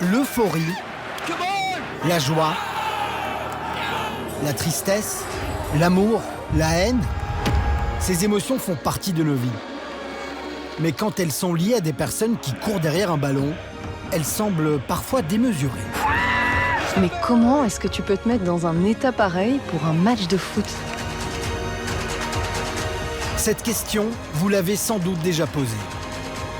l'euphorie, la joie, la tristesse, l'amour, la haine, ces émotions font partie de nos vies. Mais quand elles sont liées à des personnes qui courent derrière un ballon, elles semblent parfois démesurées. Mais comment est-ce que tu peux te mettre dans un état pareil pour un match de foot? Cette question, vous l'avez sans doute déjà posée.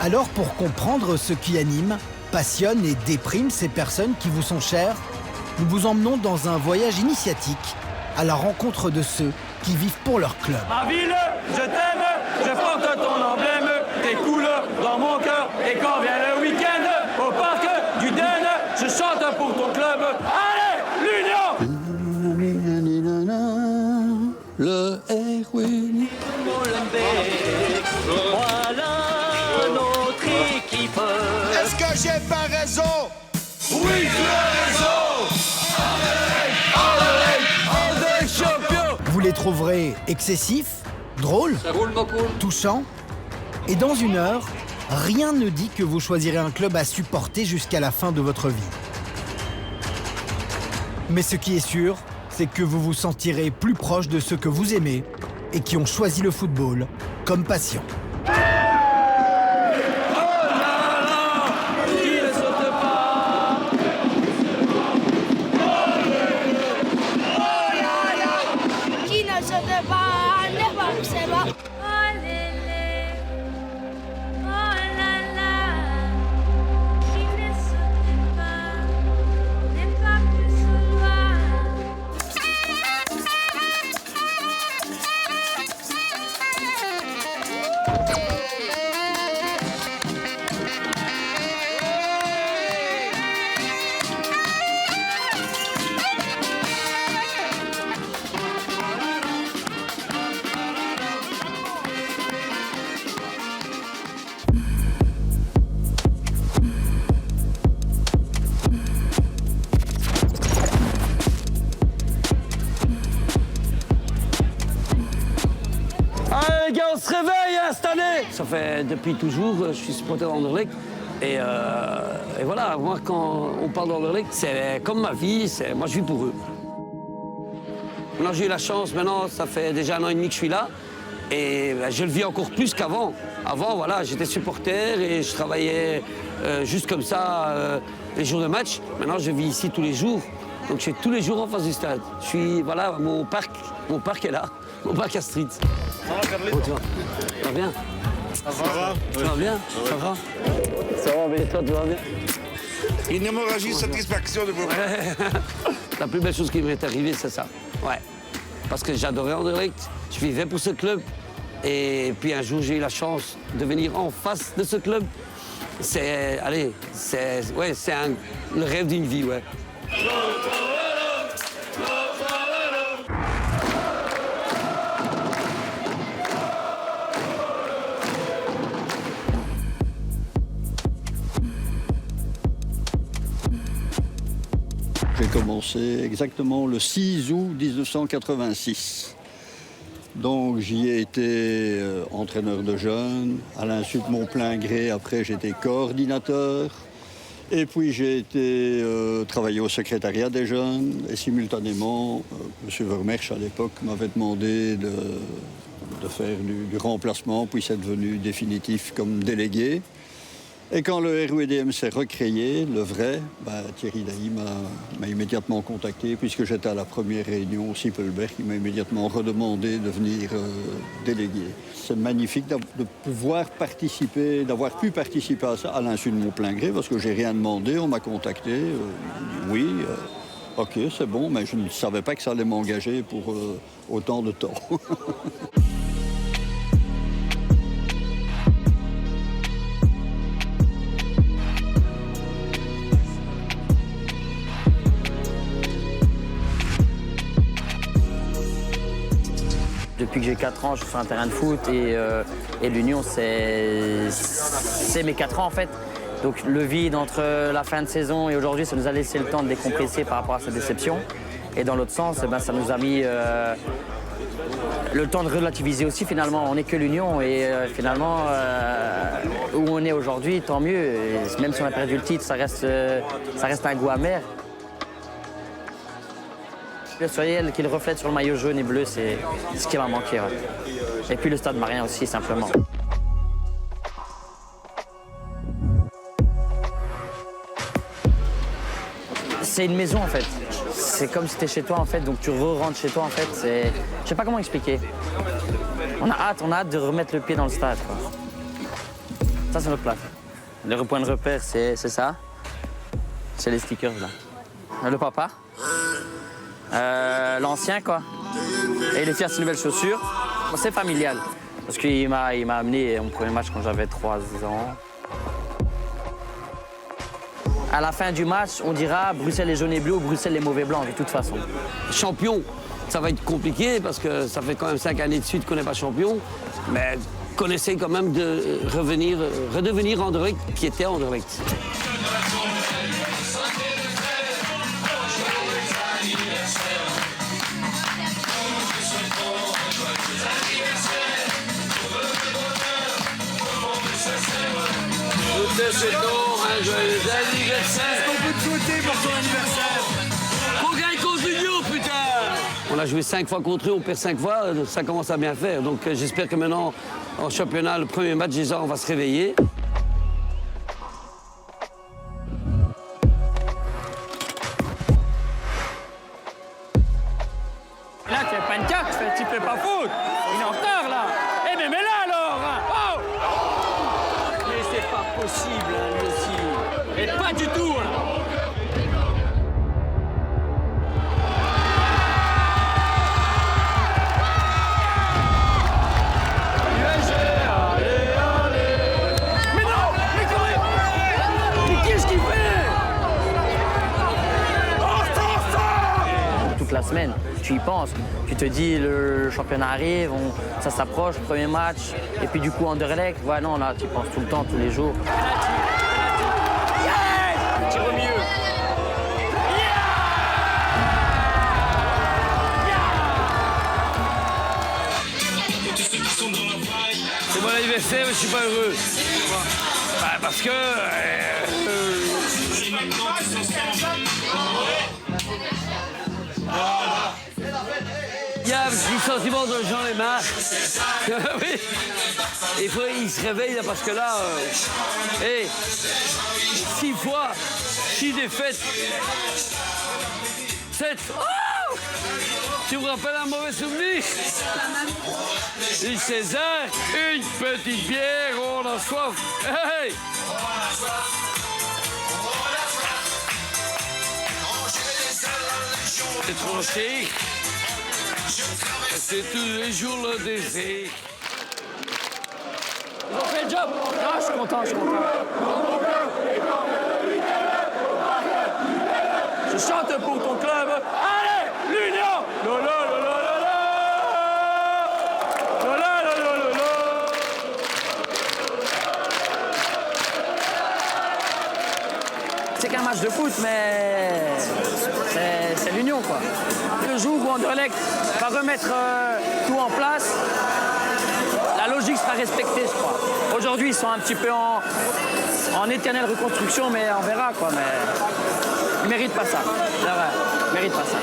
Alors pour comprendre ce qui anime, passionne et déprime ces personnes qui vous sont chères, nous vous emmenons dans un voyage initiatique à la rencontre de ceux qui vivent pour leur club. Ma ville, je t'aime, je porte ton emblème, tes couleurs dans mon cœur. Et quand vient le week-end, au parc du Den, je chante pour ton club. Allez, l'Union! Le Erwin. Voilà notre équipe. Est-ce que j'ai pas raison? Oui, tu as raison! Allez, champion! Vous les trouverez excessifs, drôles, touchants. Et dans une heure, rien ne dit que vous choisirez un club à supporter jusqu'à la fin de votre vie. Mais ce qui est sûr, c'est que vous vous sentirez plus proche de ceux que vous aimez et qui ont choisi le football comme passion. Qui ne saute pas n'est pas observa. Oh lélé, oh là là, qui ne saute pas, n'est pas plus loin. Allez les gars, on se réveille hein, cette année. Ça fait depuis toujours, je suis supporter d'Anderlecht. Et voilà, moi quand on parle d'Anderlecht, c'est comme ma vie, moi je vis pour eux. Maintenant j'ai eu la chance, maintenant ça fait déjà 1 an et demi que je suis là. Et je le vis encore plus qu'avant. Avant, voilà, j'étais supporter et je travaillais juste comme ça les jours de match. Maintenant je vis ici tous les jours. Donc je suis tous les jours en face du stade. Je suis, voilà, mon parc est là, mon parc à Street. Oh, tu vas bien? Ça va? Tu vas bien? Ça va? Ça va, mais toi, tu vas bien? Une hémorragie de satisfaction de vous. La plus belle chose qui m'est arrivée, c'est ça. Ouais. Parce que j'adorais Anderlecht, je vivais pour ce club. Et puis un jour, j'ai eu la chance de venir en face de ce club. C'est, allez, le rêve d'une vie, ouais. J'ai commencé exactement le 6 août 1986. Donc j'y ai été entraîneur de jeunes. À l'insu de mon plein gré, après j'étais coordinateur. Et puis j'ai été travailler au secrétariat des jeunes. Et simultanément, M. Vermersch à l'époque m'avait demandé de faire du remplacement, puis c'est devenu définitif comme délégué. Et quand le RUEDM s'est recréé, le vrai, Thierry Dailly m'a immédiatement contacté, puisque j'étais à la première réunion au Sippelberg. Il m'a immédiatement redemandé de venir déléguer. C'est magnifique de pouvoir participer, d'avoir pu participer à ça à l'insu de mon plein gré, parce que j'ai rien demandé, on m'a contacté. Oui, ok, c'est bon, mais je ne savais pas que ça allait m'engager pour autant de temps. Depuis que j'ai 4 ans, je fais un terrain de foot et l'Union, c'est mes 4 ans en fait. Donc le vide entre la fin de saison et aujourd'hui, ça nous a laissé le temps de décompresser par rapport à cette déception. Et dans l'autre sens, ça nous a mis le temps de relativiser aussi finalement. On n'est que l'Union et finalement où on est aujourd'hui, tant mieux. Et même si on a perdu le titre, ça reste un goût amer. Le soleil qu'il reflète sur le maillot jaune et bleu, c'est ce qui m'a manqué. Ouais. Et puis le stade Marien aussi, simplement. C'est une maison en fait. C'est comme si t'es chez toi en fait, donc tu rentres chez toi en fait. Je sais pas comment expliquer. On a hâte de remettre le pied dans le stade, quoi. Ça c'est notre place. Le point de repère c'est ça. C'est les stickers là. Le papa. L'ancien quoi. Et les fiers ses nouvelles chaussures. C'est familial. Parce qu'il m'a amené mon premier match quand j'avais 3 ans. À la fin du match, on dira Bruxelles est jaune et bleu ou Bruxelles est mauvais blanc, de toute façon. Champion, ça va être compliqué parce que ça fait quand même 5 années de suite qu'on n'est pas champion. Mais qu'on essaie quand même de redevenir Anderlecht qui était Anderlecht. Est-ce qu'on peut te souhaiter pour ton anniversaire? On gagne contre l'Union, putain! On a joué 5 fois contre eux, on perd 5 fois, ça commence à bien faire. Donc j'espère que maintenant, en championnat, le premier match, déjà, on va se réveiller. Là, tu fais pas une carte, tu fais pas faute. Il est en retard, là. Eh, mais mets-la, alors. Oh. Mais c'est pas possible, hein, lui aussi. Et pas du tout, hein. Mais non. Mais comment? Mais qu'est-ce qu'il fait? Toute la semaine, tu y penses. Tu te dis, le championnat arrive, ça s'approche, premier match, et puis du coup, Anderlecht, ouais, non, là, tu y penses tout le temps, tous les jours. Yes! Tire au milieu. C'est mon anniversaire, mais je suis pas heureux. Bah, parce que... Il y a un petit sentiment de j'en ai marre. Oui. Il se réveille là, parce que là, 6 fois, 6 défaites, 7. Oh, tu me rappelles un mauvais souvenir? Une César, une petite bière, on a soif. Hey! C'est tranché. C'est tous les jours le désir. Ils ont fait le job. Ah, je suis content, Je chante pour ton club. Allez, l'Union! Lola, lola, lola. Lola, lola, lola. C'est qu'un match de foot, mais c'est l'Union, quoi. Le jour où Anderlecht va remettre tout en place, la logique sera respectée, je crois. Aujourd'hui, ils sont un petit peu en éternelle reconstruction, mais on verra, quoi. Mais ils méritent pas ça. C'est vrai, ils méritent pas ça.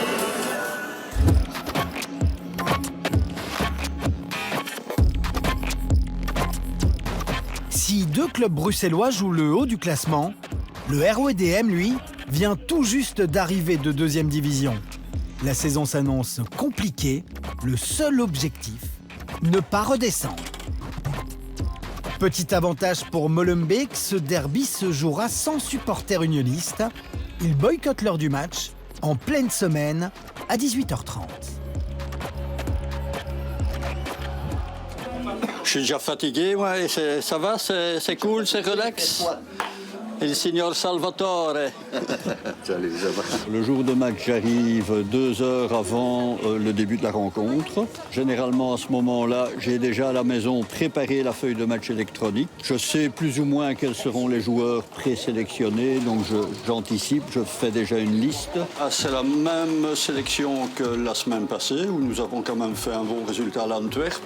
Si 2 clubs bruxellois jouent le haut du classement, le RWDM, lui, vient tout juste d'arriver de 2e division. La saison s'annonce compliquée, le seul objectif, ne pas redescendre. Petit avantage pour Molenbeek, ce derby se jouera sans supporters unionistes. Ils boycottent l'heure du match, en pleine semaine, à 18h30. Je suis déjà fatigué, moi, et ça va, c'est cool, c'est relax. Il signor Salvatore. Le jour de match, j'arrive 2 heures avant le début de la rencontre. Généralement, à ce moment-là, j'ai déjà à la maison préparé la feuille de match électronique. Je sais plus ou moins quels seront les joueurs présélectionnés, donc j'anticipe, je fais déjà une liste. Ah, c'est la même sélection que la semaine passée, où nous avons quand même fait un bon résultat à l'Antwerp.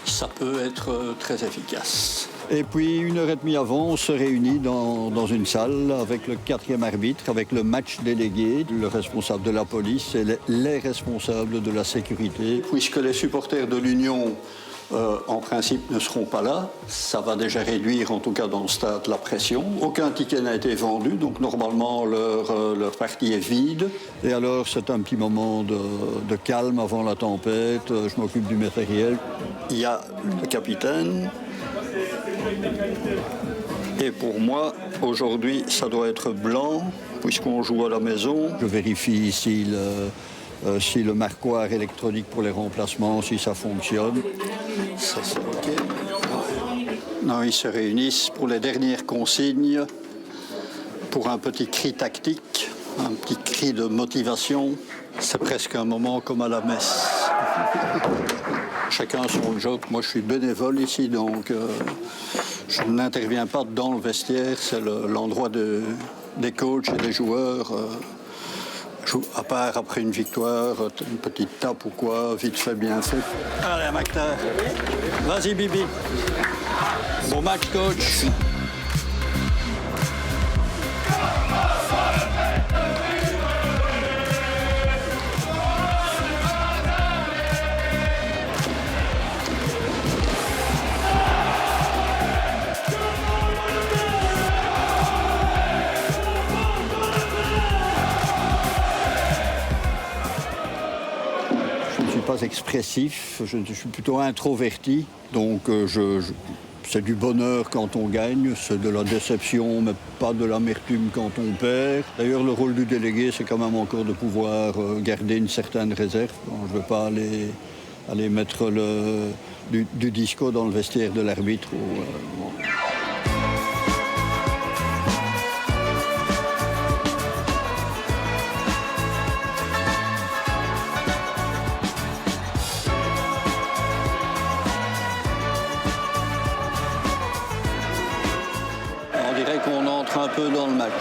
Ça peut être très efficace. Et puis, 1h30 avant, on se réunit dans une salle avec le 4e arbitre, avec le match délégué, le responsable de la police et les responsables de la sécurité. Puisque les supporters de l'Union, en principe, ne seront pas là, ça va déjà réduire, en tout cas dans le stade, la pression. Aucun ticket n'a été vendu, donc normalement, leur partie est vide. Et alors, c'est un petit moment de calme avant la tempête. Je m'occupe du matériel. Il y a le capitaine. Et pour moi, aujourd'hui, ça doit être blanc, puisqu'on joue à la maison. Je vérifie si le marquoir électronique pour les remplacements, si ça fonctionne. Ça, c'est OK. Non, ils se réunissent pour les dernières consignes, pour un petit cri tactique, un petit cri de motivation. C'est presque un moment comme à la messe. Chacun son job. Moi, je suis bénévole ici, donc je n'interviens pas dans le vestiaire. C'est l'endroit des coachs et des joueurs. À part après une victoire, une petite tape ou quoi, vite fait, bien fait. Allez, Mactar. Vas-y, Bibi. Bon match, coach. Pas expressif, je suis plutôt introverti, donc c'est du bonheur quand on gagne, c'est de la déception, mais pas de l'amertume quand on perd. D'ailleurs, le rôle du délégué, c'est quand même encore de pouvoir garder une certaine réserve. Je ne veux pas aller mettre du disco dans le vestiaire de l'arbitre. On entre un peu dans le match.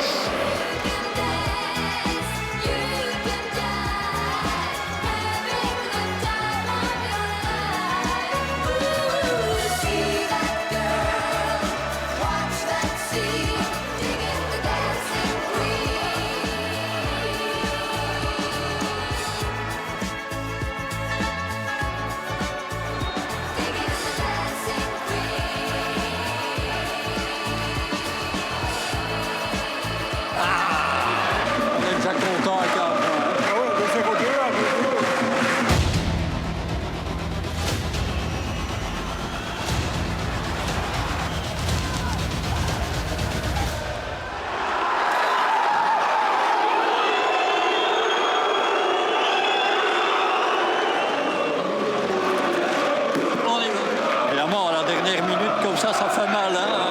Ça fait mal, hein?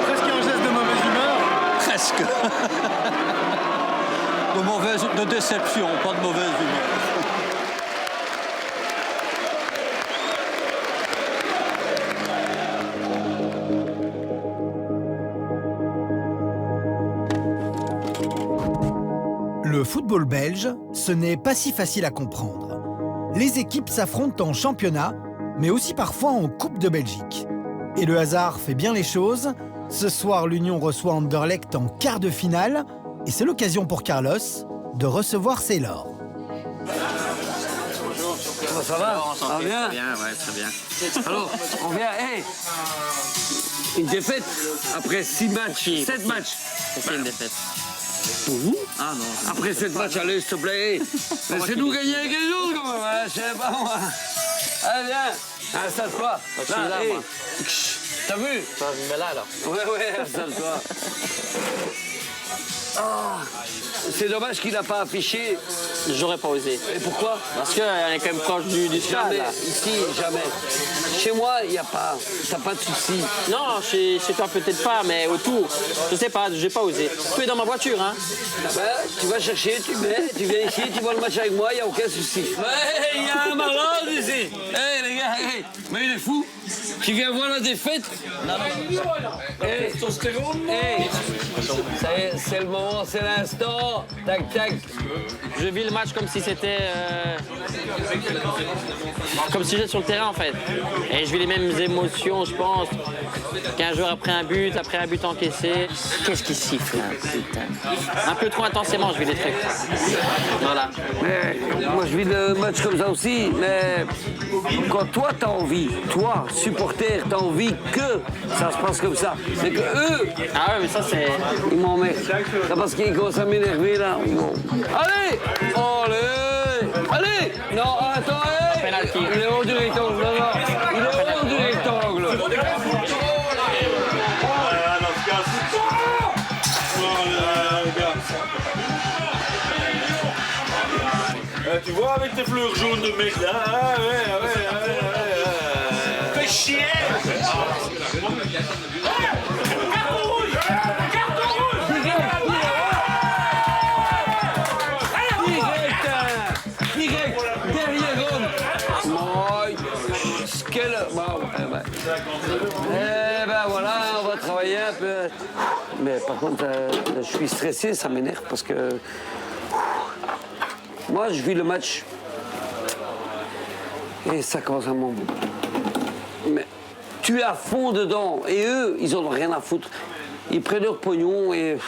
Presque un geste de mauvaise humeur. Presque. De déception, pas de mauvaise humeur. Le football belge, ce n'est pas si facile à comprendre. Les équipes s'affrontent en championnat, mais aussi parfois en Coupe de Belgique. Et le hasard fait bien les choses. Ce soir, l'Union reçoit Anderlecht en quart de finale. Et c'est l'occasion pour Carlos de recevoir Saylor. Ça va? Ça va bien? Très bien, ouais, très bien. Alors, on vient, hey! Une défaite après 6 matchs, 7 matchs. C'est une défaite. Pour vous? Ah non. Après 7 matchs, allez, s'il te plaît. Laissez-nous gagner quelque chose, quand même, hein? Je sais pas, moi. Allez, viens. Installe-toi. Je suis là, moi. T'as vu? Ça, je me mets là, alors. Ouais, installe-toi. C'est dommage qu'il n'a pas affiché. J'aurais pas osé. Et pourquoi? Parce qu'on est quand même proche du stade. Jamais, là. ici, jamais. Chez moi, il n'y a pas. T'as pas de souci. Non, chez toi peut-être pas, mais autour. Je sais pas, j'ai pas osé. Tu es dans ma voiture, hein? Ben, tu vas chercher, tu mets, tu viens ici, tu vois le match avec moi, il n'y a aucun souci. Ouais, il y a un malade ici. Hé, les gars, hey. Mais il est fou. Tu viens voir la défaite? Non, non. Hey. Hey. Ça y est, c'est le moment, c'est l'instant. Tac, tac. Je vis le match comme si c'était... comme si j'étais sur le terrain, en fait. Et je vis les mêmes émotions, je pense, qu'un joueur après un but encaissé. Qu'est-ce qui siffle, là, putain? Un peu trop intensément, je vis les trucs. Voilà. Mais, moi, je vis le match comme ça aussi, mais quand toi, t'as envie, toi, supporter, t'as envie que ça se passe comme ça. Mais que eux, Ah ouais, mais ça, c'est... ils m'emmerdent. C'est parce qu'ils commencent à m'énerver, là. Allez! Allez! Allez! Non, attends, hey. Penalty. Il est hors du rectangle, non, non. Il est hors du rectangle. Tu vois avec tes fleurs jaunes de mec là, ah, ouais. Fais chier. Direct, derrière homme. Quel... Bon, eh ben voilà, on va travailler un peu. Mais par contre, je suis stressé, ça m'énerve parce que... Moi, je vis le match. Et ça commence à m'embrouiller. Mais tu es à fond dedans. Et eux, ils en ont rien à foutre. Ils prennent leur pognon et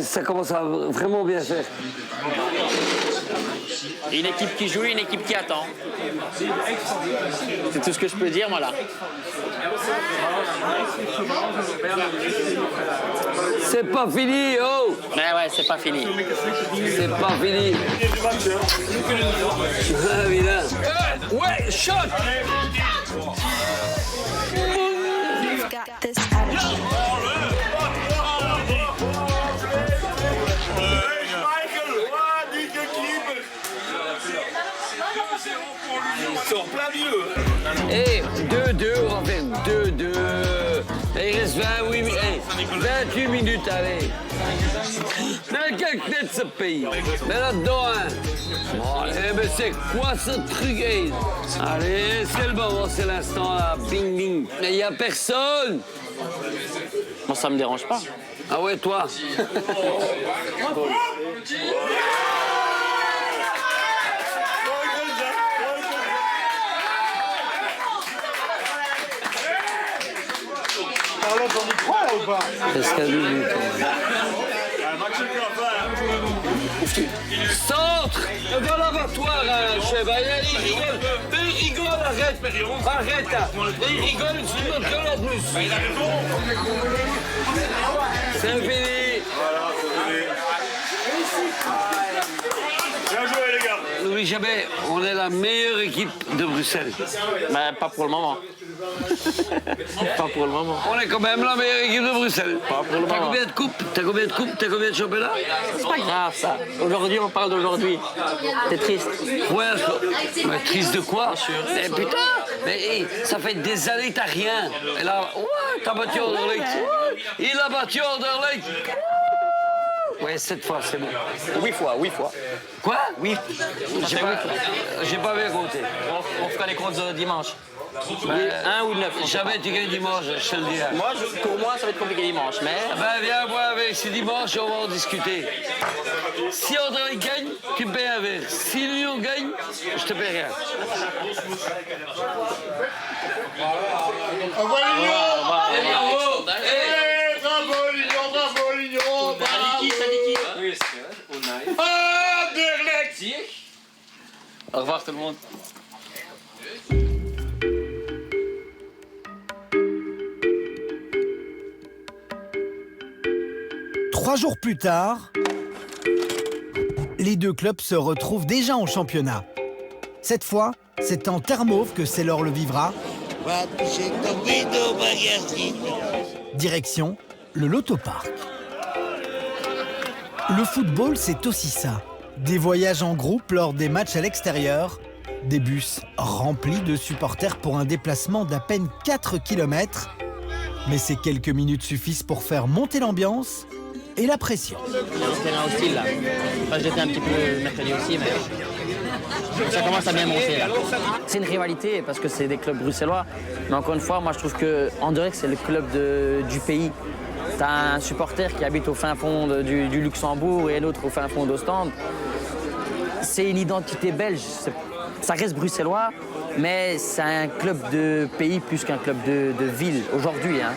ça commence à vraiment bien faire. Une équipe qui joue, une équipe qui attend. C'est tout ce que je peux dire, moi, là. C'est pas fini, oh! Ouais, c'est pas fini. C'est pas fini. Ah, vilain. Ouais, shot! You've got this attitude. Il sort plein milieu. Et 2-2, on va faire 2-2. Et il reste 28 minutes. Hey, 28 minutes, allez. Mais quel tête ce pays? Mais là-dedans, hein. Bon, allez, mais c'est quoi ce truc? Hey. Allez, c'est le moment, c'est l'instant, là. Bing, bing. Mais il n'y a personne. Moi, ça me dérange pas. Ah ouais, toi? Charlotte, on y croit là ou pas? Qu'est-ce qu'il y a de Centre! Dans l'abattoir, chef. Il rigole. Il rigole, arrête. Arrête, là. Il rigole, c'est notre gueule en plus. C'est fini. Bien joué, les gars. N'oublie jamais, on est la meilleure équipe de Bruxelles. Mais pas pour le moment. Pas pour le moment. On est quand même la meilleure équipe de Bruxelles. Pas pour le T'as moment. combien de coupes? T'as combien de coupes? T'as combien de championnats? C'est pas grave, ça. Aujourd'hui, on parle d'aujourd'hui. T'es triste. Ouais, mais triste de quoi? Eh putain! Mais hey, ça fait des années que t'as rien. Et là, ouais, t'as battu Anderlecht. Ouais, il a battu Anderlecht. Ouais, 7 fois, c'est bon. 8 fois. Quoi? Oui. J'ai pas bien compté. On fera les comptes dimanche. 1 ou 9. Jamais tu gagnes dimanche, je te le dis. Moi, pour moi, ça va être compliqué dimanche, mais... Ben viens voir avec, c'est dimanche, on va en discuter. Si Anderlecht gagne, tu me payes un verre. Si Lyon gagne, je te paie rien. Au revoir, Lignon. Bravo! Bravo, Lignon. Anderlecht. Au revoir, tout le monde. Trois jours plus tard, les deux clubs se retrouvent déjà en championnat. Cette fois, c'est en terre mauve que Sailor le vivra. Direction le Loto Park. Le football, c'est aussi ça. Des voyages en groupe lors des matchs à l'extérieur, des bus remplis de supporters pour un déplacement d'à peine 4 km. Mais ces quelques minutes suffisent pour faire monter l'ambiance et la pression. On est terrain hostile là. Enfin, j'étais un petit peu mercredi aussi, mais ça commence à bien monter là. C'est une rivalité parce que c'est des clubs bruxellois. Mais encore une fois, moi je trouve que Anderlecht c'est le club du pays. T'as un supporter qui habite au fin fond du Luxembourg et l'autre au fin fond d'Ostende. C'est une identité belge. Ça reste bruxellois, mais c'est un club de pays plus qu'un club de ville aujourd'hui. Hein.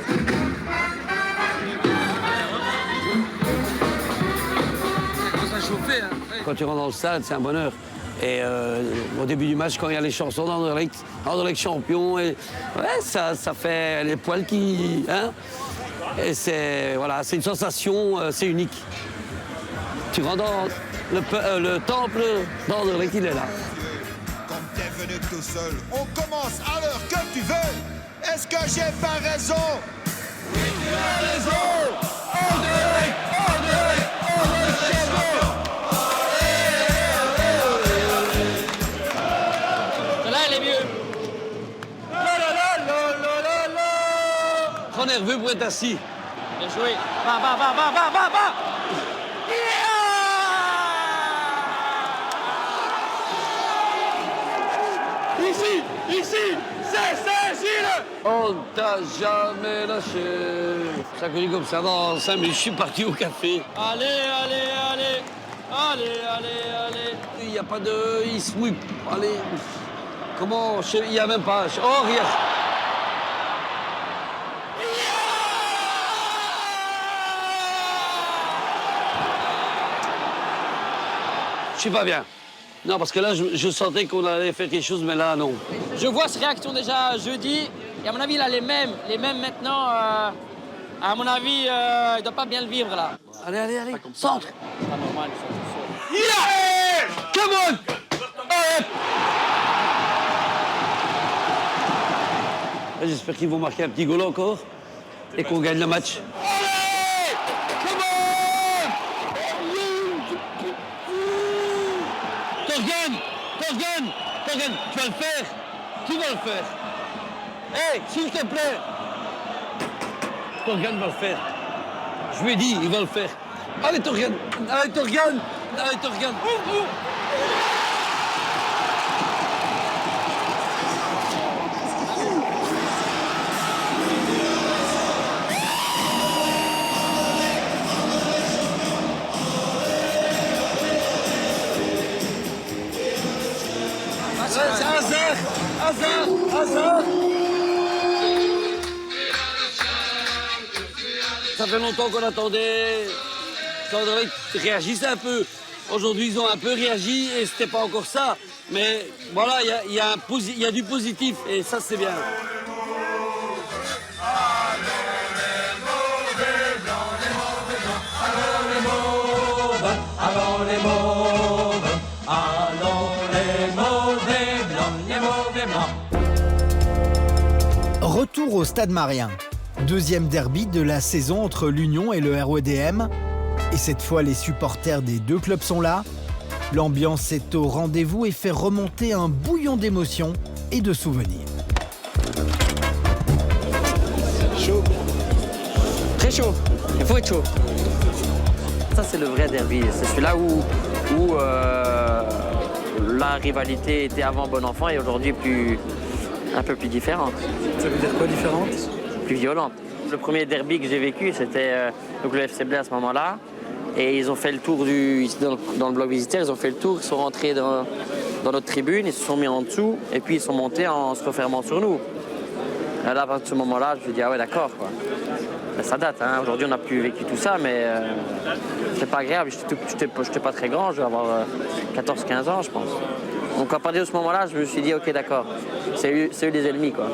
Quand tu rentres dans le stade, c'est un bonheur. Et au début du match, quand il y a les chansons d'Anderlecht champion, et, ouais, ça fait les poils qui... Hein, et c'est une sensation, c'est unique. Tu rentres dans le temple d'Anderlecht, il est là. Comme t'es venu tout seul, on commence à l'heure que tu veux. Est-ce que j'ai pas raison? Oui, tu as raison. Anderlecht, Anderlecht, Anderlecht champion. Là, elle est mieux. Trop nerveux pour être assis. Bien joué. Va. Ici, c'est Gilles. On t'a jamais lâché. Ça connu comme ça, dans 5 minutes, je suis parti au café. Allez. Il n'y a pas de... Il se mouille. Allez. Comment? Il n'y a même pas... Oh, regarde. Je suis pas bien. Non, parce que là, je sentais qu'on allait faire quelque chose, mais là, non. Je vois cette réaction déjà jeudi. Et à mon avis, il a les mêmes maintenant. À mon avis, il ne doit pas bien le vivre, là. Allez. Centre. C'est pas normal, ça, c'est sûr. Yeah! Come on! J'espère qu'ils vont marquer un petit goal encore et qu'on gagne le match. Allez! Come on! Torgan, tu vas le faire. Qui va le faire? Hey, s'il te plaît. Torgan va le faire. Je lui ai dit, il va le faire. Allez, Torgan. C'est hasard. Ça fait longtemps qu'on attendait. Anderlecht réagissait un peu. Aujourd'hui, ils ont un peu réagi et c'était pas encore ça. Mais voilà, il y a du positif et ça, c'est bien. Retour au Stade Marien. Deuxième derby de la saison entre l'Union et le REDM. Et cette fois, les supporters des deux clubs sont là. L'ambiance est au rendez-vous et fait remonter un bouillon d'émotions et de souvenirs. Chaud. Très chaud. Il faut être chaud. Ça, c'est le vrai derby. C'est celui-là où la rivalité était avant bon enfant et aujourd'hui un peu plus différente. Ça veut dire quoi différente? Plus violente. Le premier derby que j'ai vécu, c'était donc le FC Blé à ce moment-là. Et ils ont fait le tour dans le bloc visiteur, ils ont fait le tour, ils sont rentrés dans notre tribune, ils se sont mis en dessous et puis ils sont montés en se refermant sur nous. Et là, à partir de ce moment-là, je me suis dit, ah ouais, d'accord, quoi. Ben, ça date, hein. Aujourd'hui, on n'a plus vécu tout ça, mais c'était pas agréable. J'étais pas très grand, je vais avoir 14-15 ans, je pense. Donc à partir de ce moment-là, je me suis dit, ok, d'accord, c'est eux les ennemis, quoi.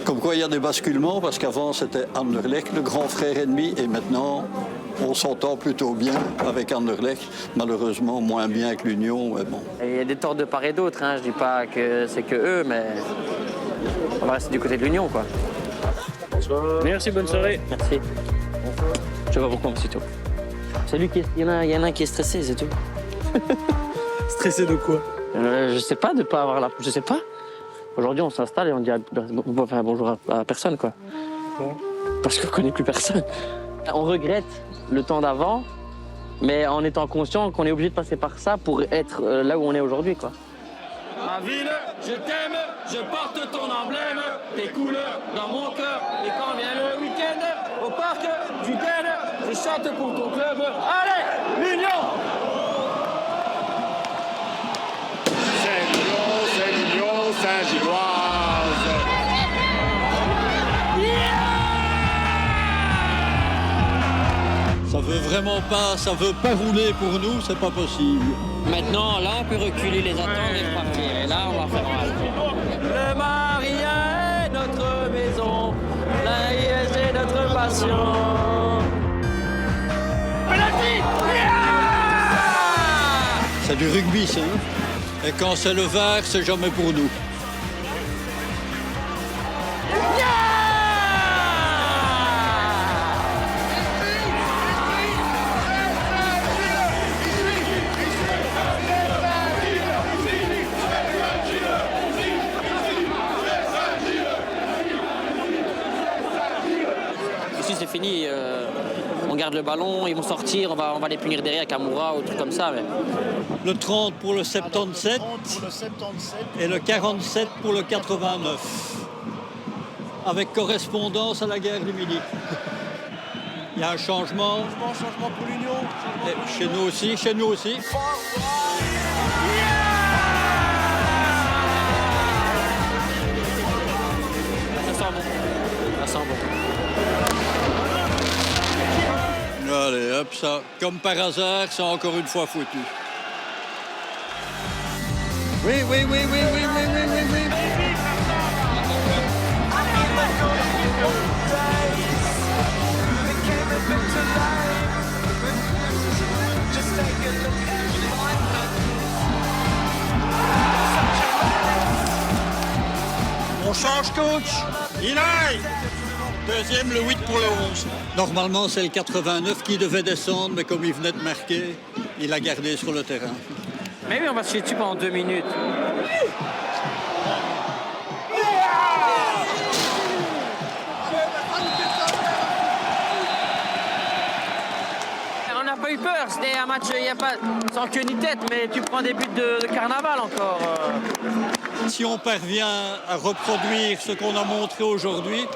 Comme quoi il y a des basculements, parce qu'avant c'était Anderlecht, le grand frère ennemi, et maintenant on s'entend plutôt bien avec Anderlecht, malheureusement moins bien que l'Union. Mais bon. Il y a des torts de part et d'autre, hein. Je dis pas que c'est que eux, mais on va rester du côté de l'Union, quoi. Bonsoir. Merci, bonne soirée. Merci. Je vais vous prendre aussitôt. Celui qui il y en a un qui est stressé, c'est tout. Stressé de quoi? Je sais pas, de pas avoir la... Je sais pas. Aujourd'hui, on s'installe et on dit bonjour à personne, quoi. Bon. Parce qu'on connaît plus personne. On regrette le temps d'avant, mais en étant conscient qu'on est obligé de passer par ça pour être là où on est aujourd'hui, quoi. Ma ville, je t'aime, je porte ton emblème, tes couleurs dans mon cœur. Et quand vient le week-end, au parc du Den, je chante pour ton club. Allez, l'Union! C'est l'Union Saint-Gilloise. Ça veut pas rouler pour nous, c'est pas possible. Maintenant, là, on peut reculer les attentes et repartir. Et là, on va faire mal. Le Maria est notre maison, la IS est notre passion. C'est du rugby, ça. Hein? Et quand c'est le vert, c'est jamais pour nous. Ici, c'est fini. On garde le ballon, ils vont sortir, on va les punir derrière avec Amoura ou trucs comme ça. Mais... Le 30 pour le 77 et le 47 pour le 89. Avec correspondance à la guerre du Midi. Il y a un changement. Changement pour l'Union. Chez nous aussi, chez nous aussi. Ça sent bon. Ça sent bon. Allez, hop, ça, comme par hasard, c'est encore une fois foutu. Oui. On change, coach. Il aille. Deuxième, le 8 pour le 11. Normalement, c'est le 89 qui devait descendre, mais comme il venait de marquer, il a gardé sur le terrain. Mais oui, on va se chier dessus pendant 2 minutes. On n'a pas eu peur, c'était un match, il n'y a pas sans queue ni tête, mais tu prends des buts de carnaval encore. Si on parvient à reproduire ce qu'on a montré aujourd'hui,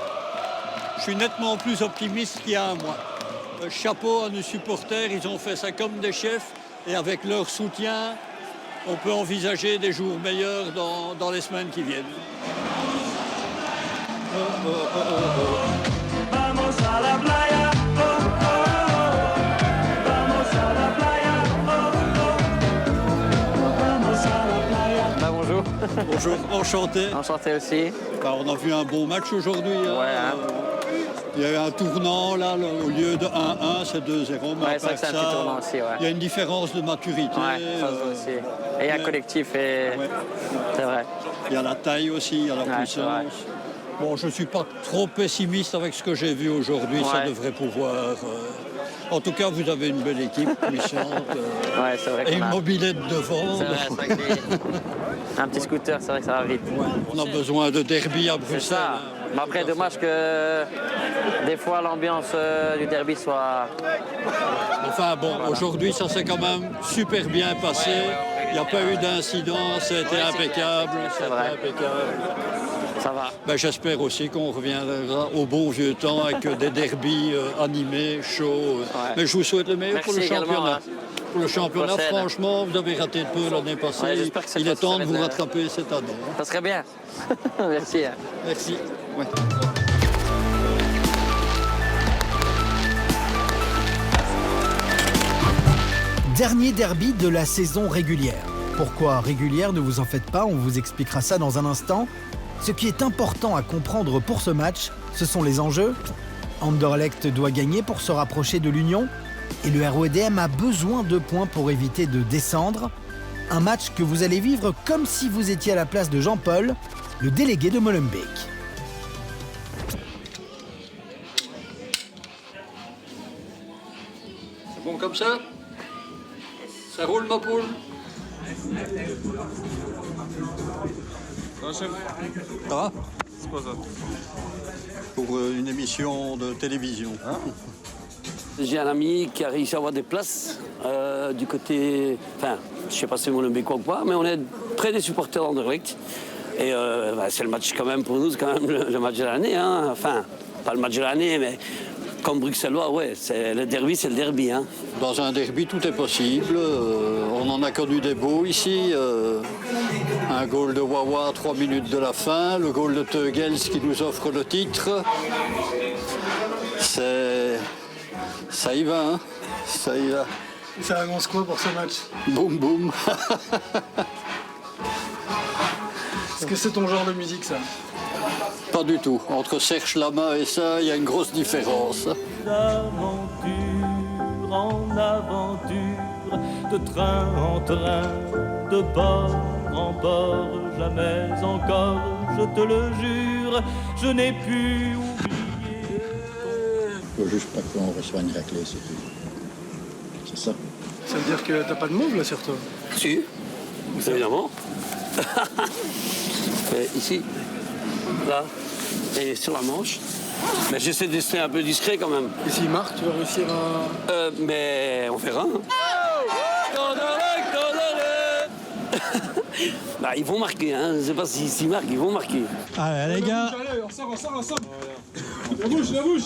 je suis nettement plus optimiste qu'il y a un mois. Chapeau à nos supporters, ils ont fait ça comme des chefs et avec leur soutien, on peut envisager des jours meilleurs dans les semaines qui viennent. Bonjour. Bonjour, enchanté. Enchanté aussi. On a vu un bon match aujourd'hui. Il y a eu un tournant, là, au lieu de 1-1, c'est 2-0. Mais c'est vrai que c'est un petit tournant aussi, il y a une différence de maturité. Ça aussi. Et il y a un collectif, et c'est vrai. Il y a la taille aussi, il y a la puissance. Bon, je ne suis pas trop pessimiste avec ce que j'ai vu aujourd'hui, ça devrait pouvoir... En tout cas, vous avez une belle équipe puissante c'est vrai et une mobilette devant. C'est vrai un petit scooter, c'est vrai que ça va vite. On a besoin de derby à Bruxelles. C'est ça. Mais après, dommage que des fois l'ambiance du derby soit... Enfin bon, aujourd'hui, ça s'est quand même super bien passé. Il n'y a pas eu d'incident, c'était impeccable. C'est vrai. Ça va. J'espère aussi qu'on reviendra au bon vieux temps avec des derbys animés, chauds. Mais je vous souhaite le meilleur pour le championnat. Pour le championnat, franchement, vous avez raté de peu l'année passée. Il est temps de vous rattraper cette année. Ça serait bien. Merci. Merci. Ouais. Dernier derby de la saison régulière. Pourquoi régulière, ne vous en faites pas, on vous expliquera ça dans un instant. Ce qui est important à comprendre pour ce match, ce sont les enjeux. Anderlecht doit gagner pour se rapprocher de l'Union et le ROEDM a besoin de points pour éviter de descendre. Un match que vous allez vivre comme si vous étiez à la place de Jean-Paul, le délégué de Molenbeek. Bon comme ça? Ça roule ma poule? Ça va? C'est quoi ça? Pour une émission de télévision. J'ai un ami qui a réussi à avoir des places du côté... Enfin, je sais pas si c'est Molenbeek ou pas, mais on est près des supporters d'Anderlecht. Et c'est le match quand même pour nous, c'est quand même le match de l'année. Hein. Enfin, pas le match de l'année, mais comme bruxellois, ouais, c'est le derby, hein. Dans un derby, tout est possible. On en a connu des beaux ici. Un goal de Wawa à 3 minutes de la fin, le goal de Teugels qui nous offre le titre. Ça y va, hein. Ça y va. Ça annonce quoi pour ce match? Boum, boum. Est-ce que c'est ton genre de musique, ça? Pas du tout. Entre Serge Lama et ça, il y a une grosse différence. D'aventure en aventure, de train en train, de port en port, jamais encore, je te le jure, je n'ai pu oublier. Il faut juste pas qu'on reçoive une raclée, c'est tout. C'est ça. Ça veut dire que t'as pas de mauve là sur toi? Si, évidemment. Ici, là, et sur la manche. Mais j'essaie de rester un peu discret quand même. Et s'il marque, tu vas réussir à... Mais on verra. Hein. Bah, ils vont marquer, hein. Je sais pas s'ils marquent, ils vont marquer. Allez les gars. Allez, on sort. La bouche.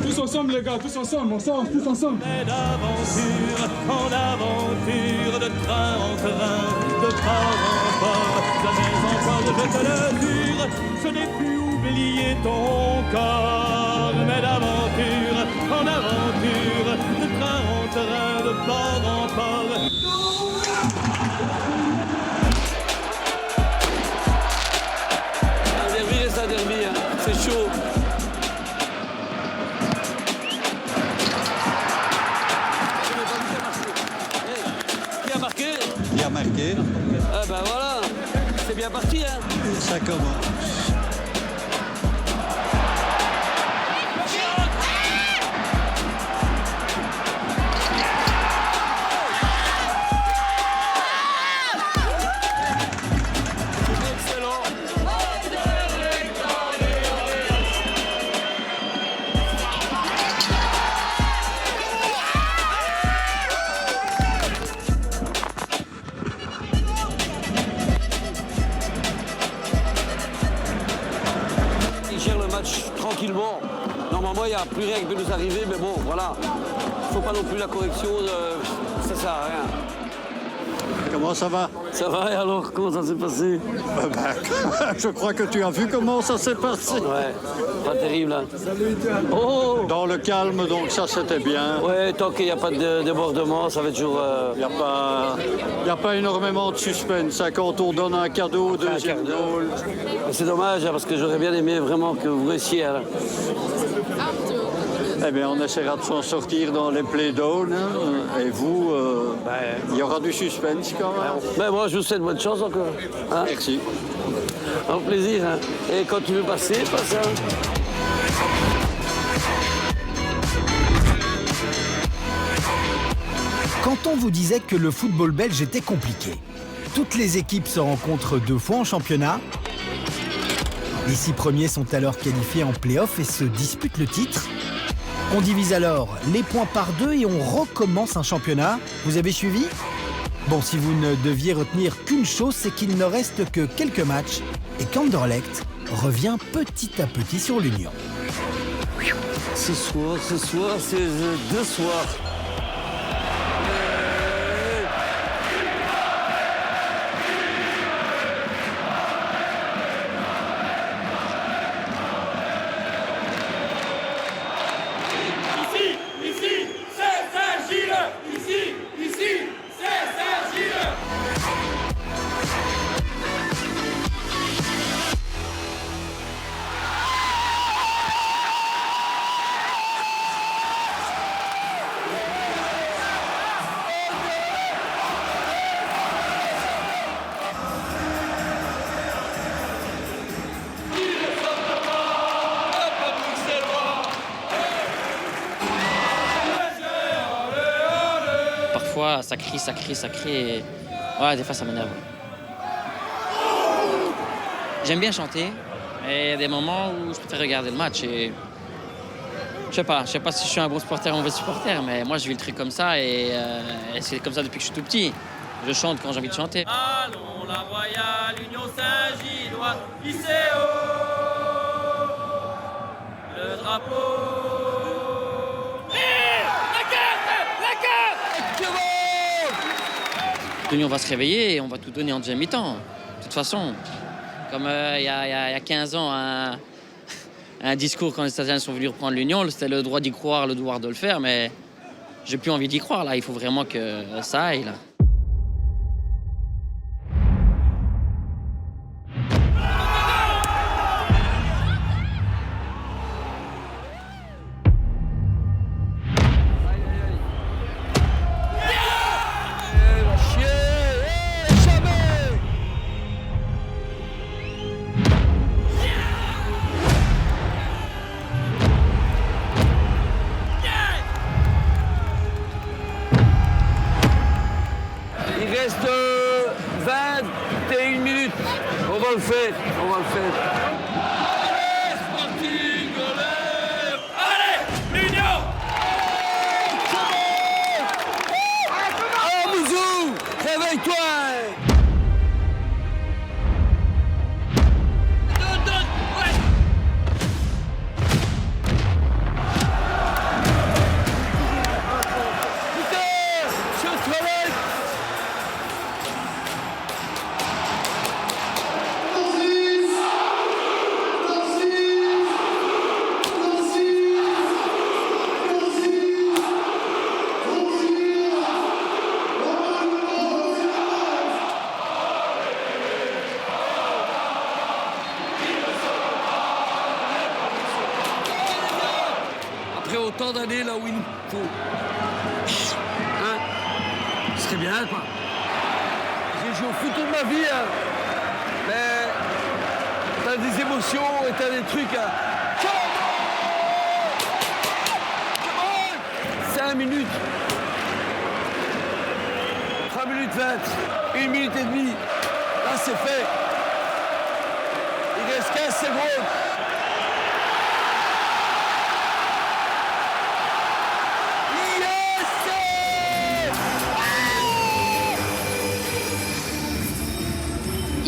Tous ensemble les gars, tous ensemble, on sort, tous ensemble. D'aventure en aventure, de train en train, de port en port, jamais encore, je te le jure, je n'ai pu oublier ton corps. Mais d'aventure en aventure, de train en train, de port en port. Un derby reste un derby, hein. C'est chaud. Il a marqué. Ah ben voilà, c'est bien parti, hein. Ça commence. Tranquillement. Normalement, il n'y a plus rien qui peut nous arriver, mais bon, voilà. Il ne faut pas non plus la correction, ça sert à rien. Comment ça va? Ça va, et alors, comment ça s'est passé? Je crois que tu as vu comment ça s'est passé. Ouais, pas terrible, hein. Oh! Dans le calme, donc ça c'était bien. Ouais, tant qu'il n'y a pas de débordement, ça va être toujours... Il n'y a pas énormément de suspense. Ça, quand on donne un cadeau, deuxième goal. C'est dommage, hein, parce que j'aurais bien aimé vraiment que vous réussissiez. Hein. Eh bien, on essaiera de s'en sortir dans les play-downs. Hein. Et vous, il y aura du suspense quand même. Ben moi, je vous souhaite bonne chance encore. Hein. Merci. Un plaisir. Hein. Et quand tu veux passer, passe. Hein. Quand on vous disait que le football belge était compliqué, toutes les équipes se rencontrent 2 fois en championnat. Les 6 premiers sont alors qualifiés en play-off et se disputent le titre. On divise alors les points par 2 et on recommence un championnat. Vous avez suivi? Bon, si vous ne deviez retenir qu'une chose, c'est qu'il ne reste que quelques matchs et qu'Anderlecht revient petit à petit sur l'Union. Ce soir, c'est 2 soirs. fois, ça crie. Et... Ouais, des fois, ça m'énerve. J'aime bien chanter, mais il y a des moments où je préfère regarder le match. Et... Je sais pas si je suis un bon supporter ou un mauvais supporter, mais moi, je vis le truc comme ça. Et c'est comme ça depuis que je suis tout petit. Je chante quand j'ai envie de chanter. Allons la Royale, l'Union Saint-Gilloise, hissez haut le drapeau. L'Union va se réveiller et on va tout donner en deuxième mi-temps. De toute façon, comme il y a 15 ans, un discours quand les Italiens sont venus reprendre l'Union, c'était le droit d'y croire, le devoir de le faire, mais j'ai plus envie d'y croire là. Il faut vraiment que ça aille là. Il reste 21 minutes. On va le faire. Allez, Sporting, allez, l'Union. Oh, Bouzou, réveille-toi. Après autant d'années là où il faut. Hein? Ce serait bien, quoi. J'ai joué au foot toute ma vie, hein. Mais t'as des émotions et t'as des trucs. Hein. 5 minutes. 3 minutes 20. 1 minute et demie. Là, c'est fait. Il reste 15 secondes.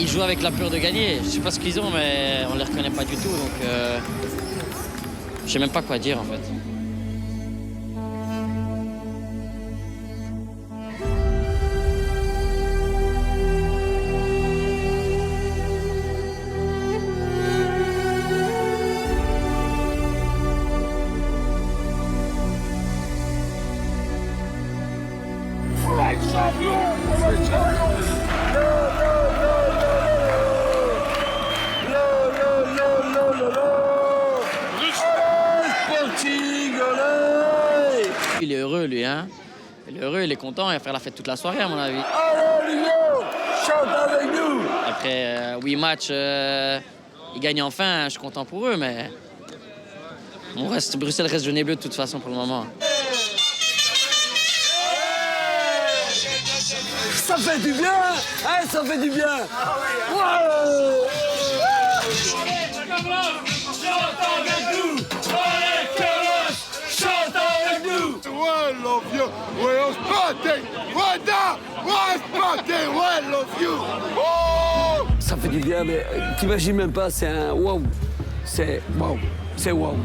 Ils jouent avec la peur de gagner. Je sais pas ce qu'ils ont, mais on les reconnaît pas du tout. Donc, je sais même pas quoi dire en fait. Il est heureux, lui, hein. Il est heureux, il est content, il va faire la fête toute la soirée, à mon avis. Allez, Lyon, chante avec nous. Après 8 matchs, ils gagnent enfin, je suis content pour eux, mais... Bruxelles reste jaune et bleu de toute façon pour le moment. Ça fait du bien, hein, ça fait du bien. Ouais. Chante avec nous. Allez, Carlos, chante avec nous. I love you. We're Sporting. We're Sporting. I love you. Oh! Ça fait du bien, mais t'imagines même pas, c'est un wow. C'est wow. C'est wow.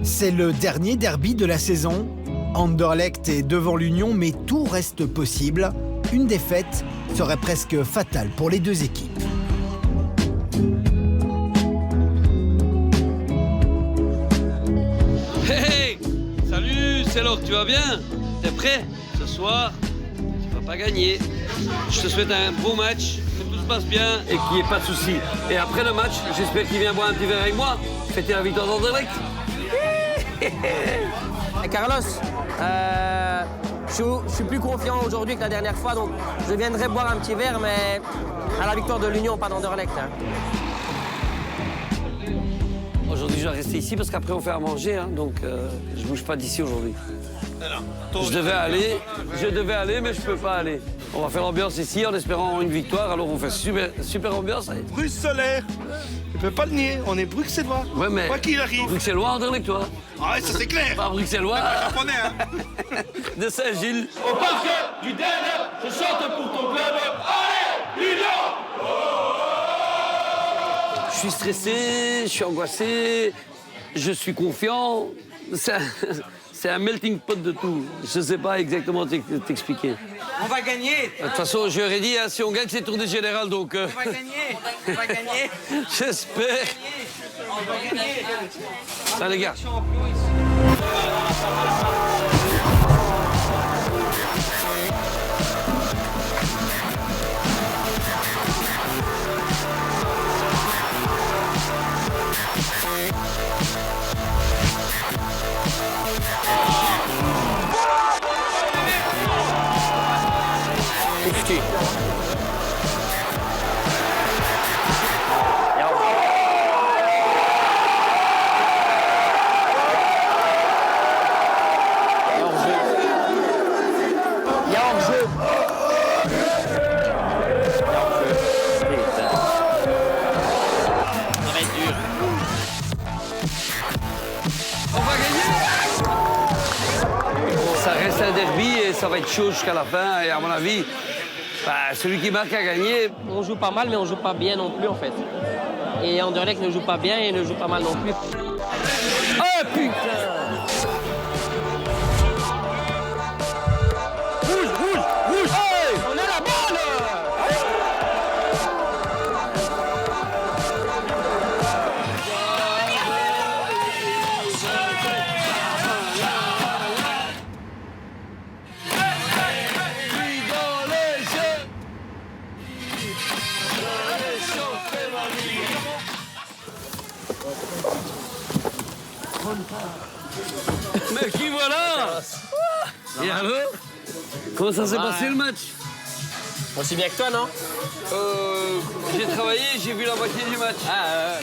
C'est le dernier derby de la saison. Anderlecht est devant l'Union, mais tout reste possible. Une défaite serait presque fatale pour les deux équipes. Hey, salut, c'est Laure, tu vas bien? T'es prêt? Ce soir, tu vas pas gagner. Je te souhaite un beau match, que tout se passe bien et qu'il n'y ait pas de soucis. Et après le match, j'espère qu'il vient boire un petit verre avec moi. Fêter la victoire d'Anderlecht. Carlos, Je suis plus confiant aujourd'hui que la dernière fois, donc je viendrai boire un petit verre, mais à la victoire de l'Union, pas d'Anderlecht. Hein. Aujourd'hui, je vais rester ici parce qu'après, on fait à manger, hein, donc je bouge pas d'ici aujourd'hui. Je devais aller, mais je peux pas aller. On va faire l'ambiance ici en espérant une victoire, alors on fait super ambiance. Bruxellaire, tu peux pas le nier, on est bruxellois. Ouais, mais quoi qu'il arrive. Bruxellois, Anderlecht, toi. Ah ouais, ça c'est clair. Pas bruxellois. Japonais, hein. De Saint-Gilles. Au parc du Den, je chante pour ton club. Allez, Union! Je suis stressé, je suis angoissé, je suis confiant. C'est un melting pot de tout. Je sais pas exactement t'expliquer. On va gagner. De toute façon, je leur ai dit, hein, si on gagne, c'est tournée générale, donc... On va gagner. On va gagner. J'espère. On va gagner. Allez, les gars. Ça va être chaud jusqu'à la fin et à mon avis, celui qui marque a gagné. On joue pas mal, mais on joue pas bien non plus en fait. Et Anderlecht ne joue pas bien et ne joue pas mal non plus. Ah putain! Rouge! Hey! On a la balle! Mais qui voilà? Et alors? Comment ça s'est passé le match? Aussi bien que toi, non? J'ai travaillé, j'ai vu la moitié du match.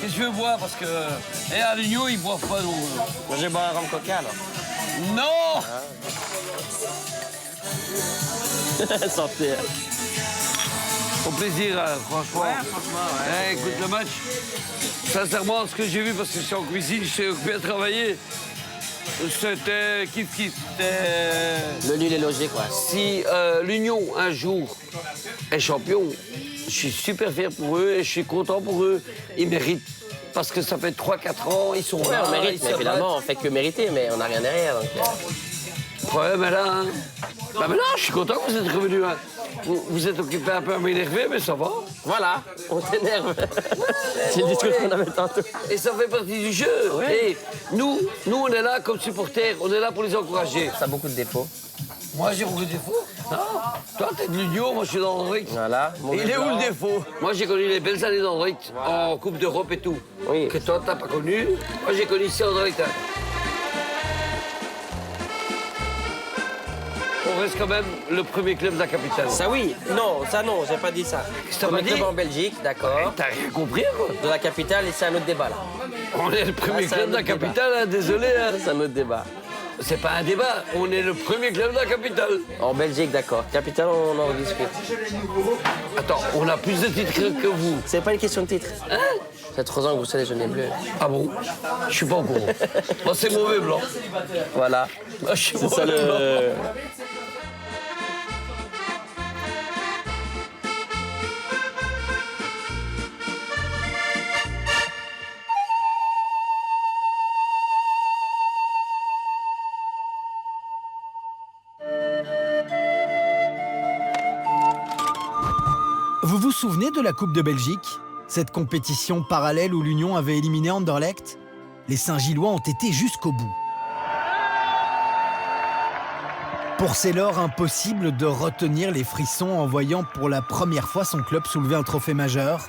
Qu'est-ce que je veux boire? Parce que à l'Union, ils boivent pas. Donc... Moi, j'ai boire un rhum coca, alors. Non! Sortez. Au plaisir, franchement. Ouais, franchement, ouais. Écoute, le match, sincèrement, ce que j'ai vu, parce que je suis en cuisine, je sais bien travailler, c'était kiff-kiff. Le nul est logique, ouais. Si l'Union, un jour, est champion, je suis super fier pour eux et je suis content pour eux. Ils méritent. Parce que ça fait 3-4 ans, ils sont là. On mérite, mais évidemment, on fait que mériter, mais on n'a rien derrière. Donc... Le problème est là. Hein. Bah maintenant, je suis content que vous êtes revenus. Hein. Vous êtes occupé un peu à m'énerver, mais ça va. Voilà, on t'énerve. C'est le discours qu'on avait tantôt. Et ça fait partie du jeu. Ouais. Et nous, on est là comme supporters, on est là pour les encourager. Ça a beaucoup de défauts. Moi, j'ai beaucoup de défauts. Non. Toi, t'es de l'Union, moi, je suis d'Anderlecht. Voilà. Il est où le défaut? Moi, j'ai connu les belles années d'Anderlecht, en Coupe d'Europe et tout. Oui. Que toi, t'as pas connu. Moi, j'ai connu ici Anderlecht. Hein. On reste quand même le premier club de la capitale. Ça oui, non, j'ai pas dit ça. Qu'est-ce que t'as pas dit? Club en Belgique, d'accord. T'as rien compris, quoi? De la capitale, et c'est un autre débat, là. On est le premier club de la capitale, hein, désolé. Hein. C'est un autre débat. C'est pas un débat, on est le premier club de la capitale. En Belgique, d'accord. Capitale, on en discute. Attends, on a plus de titres que vous. C'est pas une question de titre. Hein? Ça fait 3 ans que vous savez les jeunes bleus. Ah bon? Je suis pas au courant. Moi, c'est mauvais blanc. Voilà. Moi, je suis c'est ça mauvais blanc. le... Vous vous souvenez de la Coupe de Belgique? Cette compétition parallèle où l'Union avait éliminé Anderlecht? Les Saint-Gillois ont été jusqu'au bout. Pour Saylor, impossible de retenir les frissons en voyant pour la première fois son club soulever un trophée majeur.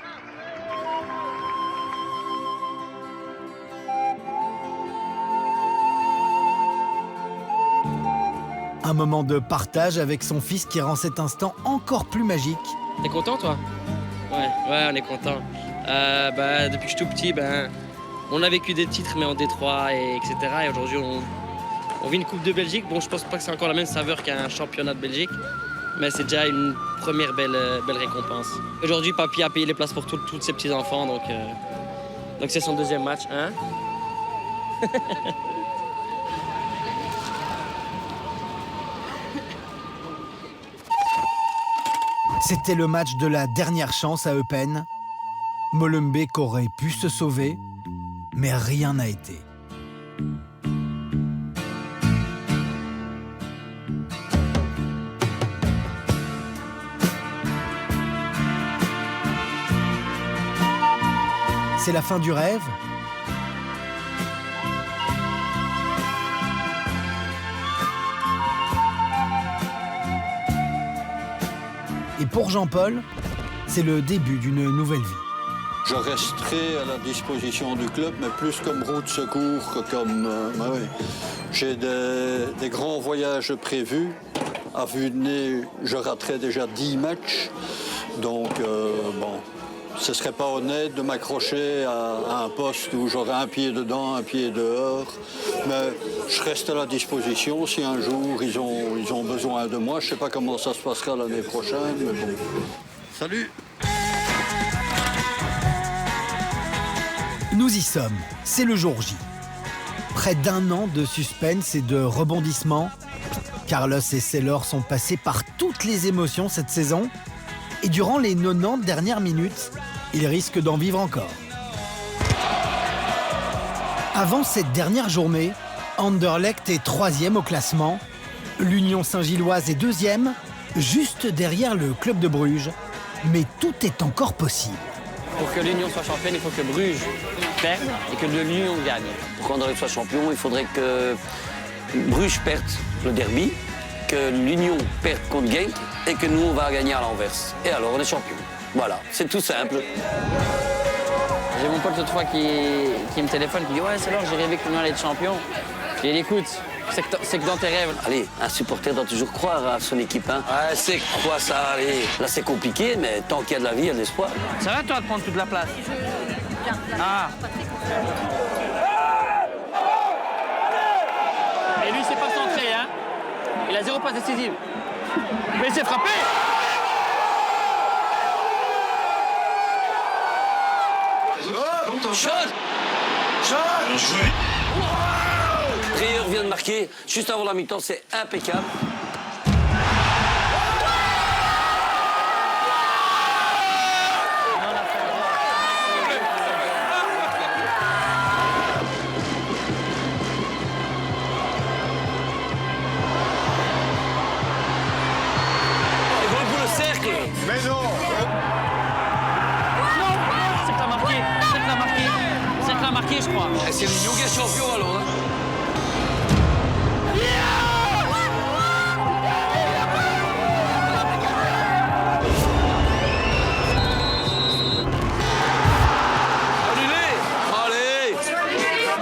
Un moment de partage avec son fils qui rend cet instant encore plus magique. T'es content, toi? Ouais, on est content. Depuis que je suis tout petit, on a vécu des titres, mais en Détroit, etc. Et aujourd'hui, on vit une Coupe de Belgique. Bon, je pense pas que c'est encore la même saveur qu'un championnat de Belgique, mais c'est déjà une première belle récompense. Aujourd'hui, papy a payé les places pour tous ses petits-enfants, donc c'est son deuxième match, hein? C'était le match de la dernière chance à Eupen. Molenbeek aurait pu se sauver, mais rien n'a été. C'est la fin du rêve. Et pour Jean-Paul, c'est le début d'une nouvelle vie. Je resterai à la disposition du club, mais plus comme roue de secours que comme... J'ai des grands voyages prévus. À vue de nez, je raterai déjà 10 matchs. Donc, ce ne serait pas honnête de m'accrocher à un poste où j'aurais un pied dedans, un pied dehors. Mais je reste à la disposition si un jour ils ont besoin de moi. Je ne sais pas comment ça se passera l'année prochaine, mais bon. Salut! Nous y sommes, c'est le jour J. Près d'1 an de suspense et de rebondissements. Carlos et Sellers sont passés par toutes les émotions cette saison. Et durant les 90 dernières minutes, ils risquent d'en vivre encore. Avant cette dernière journée, Anderlecht est 3e au classement. L'Union Saint-Gilloise est 2e, juste derrière le club de Bruges. Mais tout est encore possible. Pour que l'Union soit championne, il faut que Bruges perde et que l'Union gagne. Pour qu'Anderlecht soit champion, il faudrait que Bruges perde le derby, que l'Union perde contre Genk et que nous, on va gagner à l'Anvers. Et alors, on est champion. Voilà, c'est tout simple. J'ai mon pote l'autre fois qui me téléphone, qui dit « Ouais, c'est l'heure, j'ai rêvé que l'Union allait être champion. » Et il écoute, c'est que dans tes rêves. Allez, un supporter doit toujours croire à son équipe. Hein. Ouais, c'est quoi ça? Allez, là, c'est compliqué, mais tant qu'il y a de la vie, il y a de l'espoir. Ça va, toi, de prendre toute la place? Ah. Et lui, c'est pas centré, hein. Il a 0 passe décisive. Mais il s'est frappé. Shot! Dreyer vient de marquer juste avant la mi-temps, c'est impeccable. Et bon pour le cercle. Mais non! C'est que t'as marqué. C'est que t'as marqué. C'est que t'as marqué, je crois. Et c'est l'Union qui est champion alors. Hein.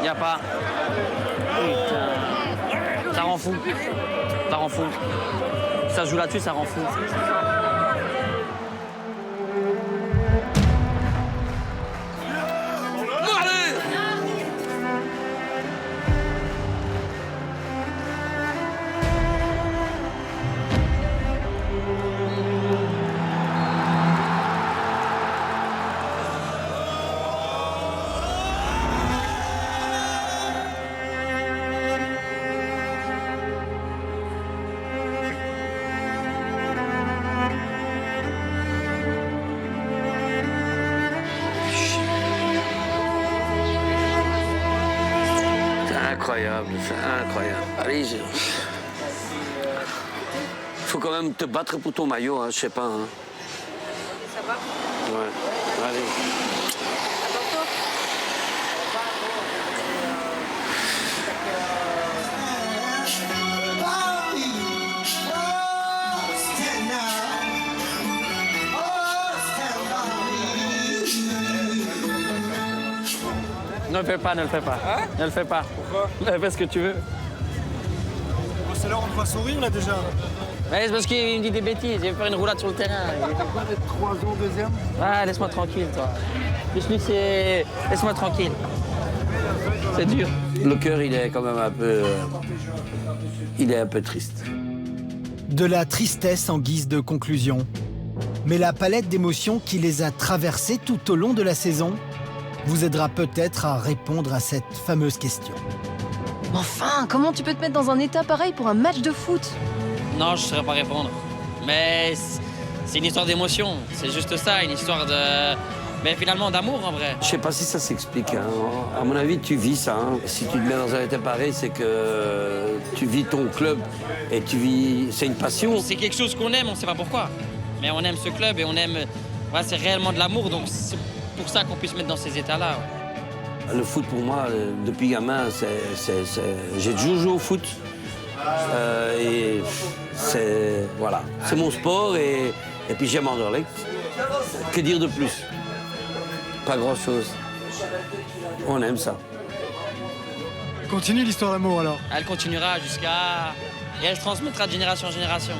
Y a pas. Putain. Ça rend fou. Ça rend fou. Ça se joue là-dessus, ça rend fou. Incroyable, c'est incroyable. Allez, faut quand même te battre pour ton maillot, hein, je sais pas. Hein. Ça va? Ouais, allez. Ne le fais pas, ne le fais pas. Hein? Ne le fais pas. Pourquoi? Fais ce que tu veux. c'est l'heure, on te voit sourire là déjà. Ouais, c'est parce qu'il me dit des bêtises, il veut faire une roulade sur le terrain. 3 ans, deuxième. Ouais, laisse-moi tranquille, toi. Plus lui, c'est... Laisse-moi tranquille. C'est dur. Le cœur, il est quand même un peu... il est un peu triste. De la tristesse en guise de conclusion. Mais la palette d'émotions qui les a traversés tout au long de la saison vous aidera peut-être à répondre à cette fameuse question. Enfin, comment tu peux te mettre dans un état pareil pour un match de foot? Non, je ne saurais pas répondre. Mais c'est une histoire d'émotion. C'est juste ça, une histoire de... Mais finalement d'amour en vrai. Je sais pas si ça s'explique. Hein. À mon avis, tu vis ça. Hein. Si tu te mets dans un état pareil, c'est que tu vis ton club et tu vis... C'est une passion. C'est quelque chose qu'on aime, on ne sait pas pourquoi. Mais on aime ce club et on aime... Ouais, c'est réellement de l'amour, donc c'est pour ça qu'on puisse se mettre dans ces états-là. Ouais. Le foot, pour moi, depuis gamin, j'ai toujours joué au foot. Et c'est... Voilà. C'est mon sport et puis j'aime Anderlecht. Que dire de plus? Pas grand-chose. On aime ça. Continue l'histoire d'amour alors. Elle continuera jusqu'à... Et elle se transmettra de génération en génération.